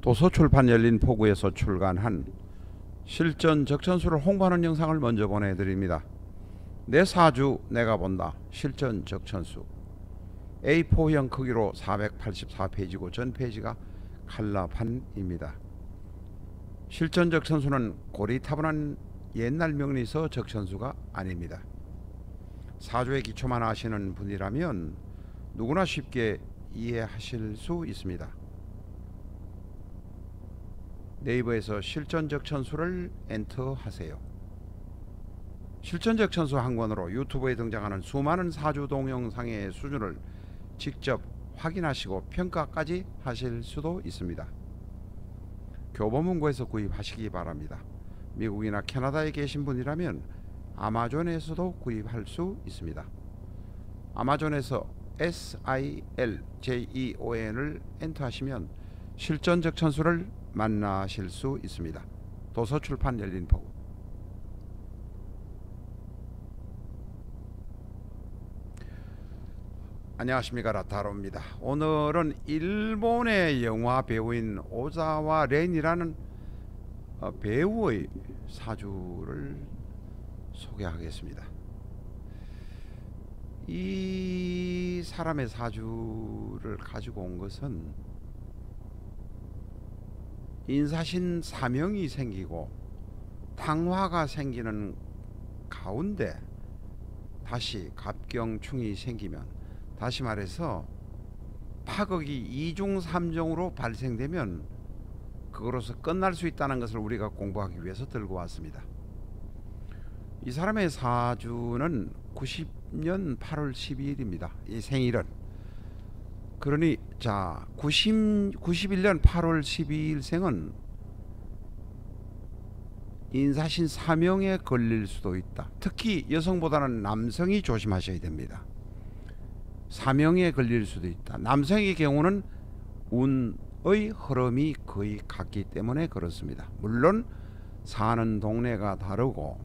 도서출판 열린 포구에서 출간한 실전 적천수를 홍보하는 영상을 먼저 보내드립니다. 내 사주 내가 본다 실전 적천수 A4형 크기로 484페이지고 전 페이지가 칼라판입니다. 실전 적천수는 고리타분한 옛날 명리서 적천수가 아닙니다. 사주의 기초만 아시는 분이라면 누구나 쉽게 이해하실 수 있습니다. 네이버에서 실전적천수를 엔터하세요. 실전적천수 한 권으로 유튜브에 등장하는 수많은 사주 동영상의 수준을 직접 확인하시고 평가까지 하실 수도 있습니다. 교보문고에서 구입하시기 바랍니다. 미국이나 캐나다에 계신 분이라면 아마존에서도 구입할 수 있습니다. 아마존에서 SILJEON을 엔터하시면 실전적천수를 만나실 수 있습니다. 도서출판 열린 포구. 안녕하십니까, 라타로입니다. 오늘은 일본의 영화 배우인 오자와 렌이라는 배우의 사주를 소개하겠습니다. 이 사람의 사주를 가지고 온 것은 인사신 사명이 생기고 탕화가 생기는 가운데 다시 갑경충이 생기면, 다시 말해서 파극이 2중 3중으로 발생되면 그거로서 끝날 수 있다는 것을 우리가 공부하기 위해서 들고 왔습니다. 이 사람의 사주는 90년 8월 12일입니다. 이 생일은. 그러니 자 91년 8월 12일 생은 인사신 사명에 걸릴 수도 있다. 특히 여성보다는 남성이 조심하셔야 됩니다. 사명에 걸릴 수도 있다. 남성의 경우는 운의 흐름이 거의 같기 때문에 그렇습니다. 물론 사는 동네가 다르고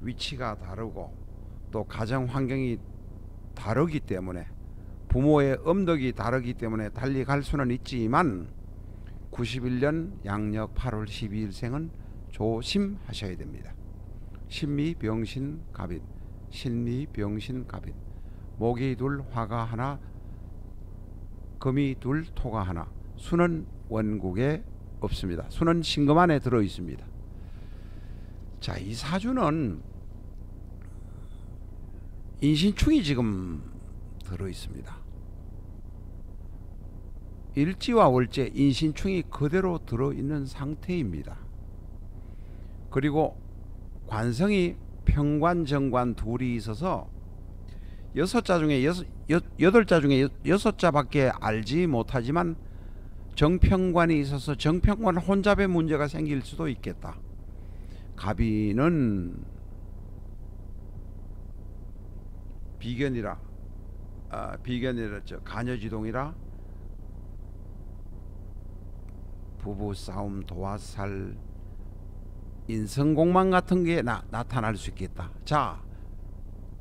위치가 다르고 또 가정 환경이 다르기 때문에 부모의 음덕이 다르기 때문에 달리 갈 수는 있지만 91년 양력 8월 12일 생은 조심하셔야 됩니다. 신미병신갑인, 신미병신갑인, 목이 둘 화가 하나, 금이 둘 토가 하나. 수는 원국에 없습니다. 수는 신금 안에 들어 있습니다. 자, 이 사주는 인신충이 지금 들어 있습니다. 일지와 월제 인신충이 그대로 들어있는 상태입니다. 그리고 관성이 평관 정관 둘이 있어서 6자 중에 8자 중에 6자밖에 알지 못하지만 정평관이 있어서 정평관 혼잡의 문제가 생길 수도 있겠다. 갑인은 비견이라 간여지동이라 부부싸움, 도화살, 인성공망 같은 게 나타날 수 있겠다. 자,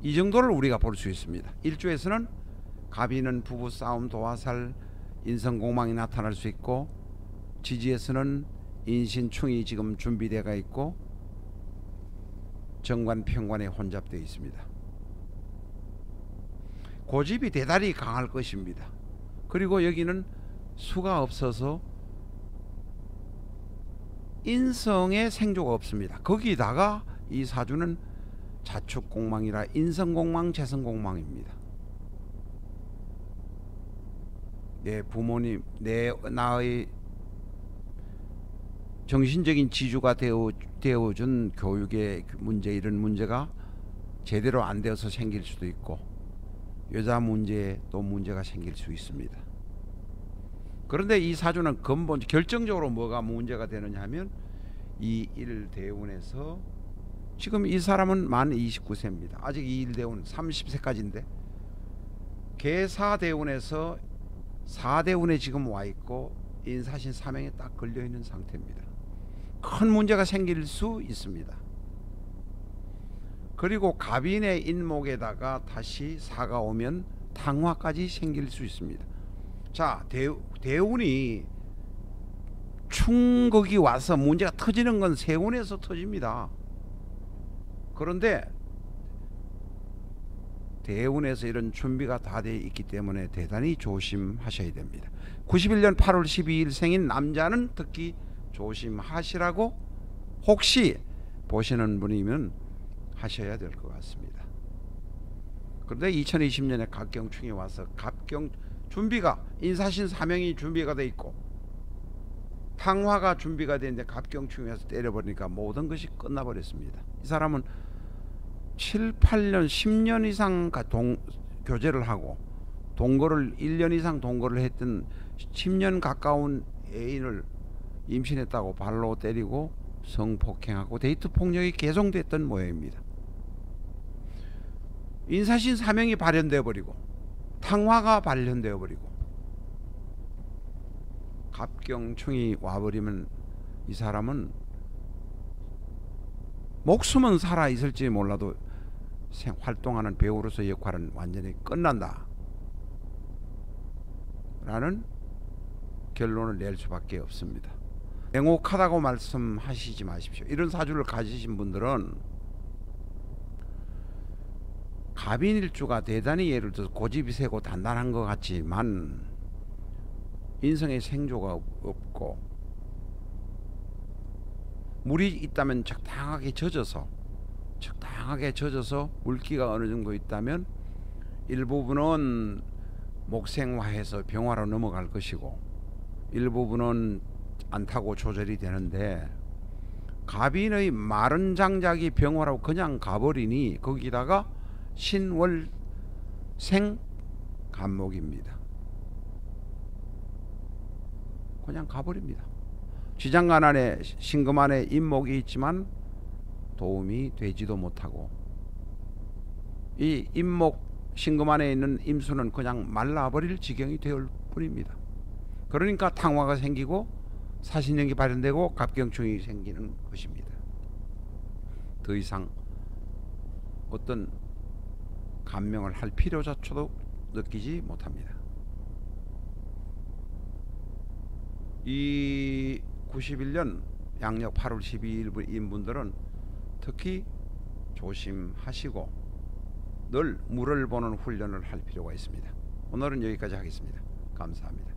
이 정도를 우리가 볼 수 있습니다. 일주에서는 갑인은 부부싸움, 도화살, 인성공망이 나타날 수 있고, 지지에서는 인신충이 지금 준비되어 있고 정관, 평관에 혼잡되어 있습니다. 고집이 대단히 강할 것입니다. 그리고 여기는 수가 없어서 인성의 생조가 없습니다. 거기다가 이 사주는 자축공망이라 인성공망, 재성공망입니다. 내 부모님, 나의 정신적인 지주가 되어준 교육의 문제, 이런 문제가 제대로 안 되어서 생길 수도 있고, 여자 문제에 또 문제가 생길 수 있습니다. 그런데 이 사주는 결정적으로 뭐가 문제가 되느냐 하면 이 일대운에서, 지금 이 사람은 만 29세입니다. 아직 이 일대운 30세까지인데 계사대운에서 4대운에 지금 와 있고 인사신 사명에 딱 걸려 있는 상태입니다. 큰 문제가 생길 수 있습니다. 그리고 갑인의 인목에다가 다시 사가 오면 탕화까지 생길 수 있습니다. 자, 대운이 충격이 와서 문제가 터지는 건 세운에서 터집니다. 그런데 대운에서 이런 준비가 다 돼 있기 때문에 대단히 조심하셔야 됩니다. 91년 8월 12일 생인 남자는 특히 조심하시라고 혹시 보시는 분이면 하셔야 될 것 같습니다. 그런데 2020년에 갑경충이 와서 갑경 준비가 인사신 사명이 준비가 돼 있고 탕화가 준비가 되는데 갑경충이 와서 때려버리니까 모든 것이 끝나버렸습니다. 이 사람은 7, 8년, 10년 이상 교제를 하고 동거를 1년 이상 동거를 했던 10년 가까운 애인을 임신했다고 발로 때리고 성폭행하고 데이트 폭력이 계속됐던 모양입니다. 인사신 사명이 발현되어 버리고 탕화가 발현되어 버리고 갑경충이 와버리면 이 사람은 목숨은 살아 있을지 몰라도 활동하는 배우로서 역할은 완전히 끝난다 라는 결론을 낼 수밖에 없습니다. 냉혹하다고 말씀하시지 마십시오. 이런 사주를 가지신 분들은 갑인일주가 대단히 예를 들어서 고집이 세고 단단한 것 같지만 인성에 생조가 없고 물이 있다면 적당하게 젖어서 물기가 어느 정도 있다면 일부분은 목생화해서 병화로 넘어갈 것이고 일부분은 안 타고 조절이 되는데 갑인의 마른 장작이 병화라고 그냥 가버리니 거기다가 신월생 간목입니다. 그냥 가버립니다. 지장간 안에 신금 안에 임목이 있지만 도움이 되지도 못하고 이 임목 신금 안에 있는 임수는 그냥 말라버릴 지경이 되올 뿐입니다. 그러니까 탕화가 생기고 사신령이 발현되고 갑경충이 생기는 것입니다. 더 이상 어떤 감명을 할 필요조차도 느끼지 못합니다. 이 91년 양력 8월 12일인 분들은 특히 조심하시고 늘 물을 보는 훈련을 할 필요가 있습니다. 오늘은 여기까지 하겠습니다. 감사합니다.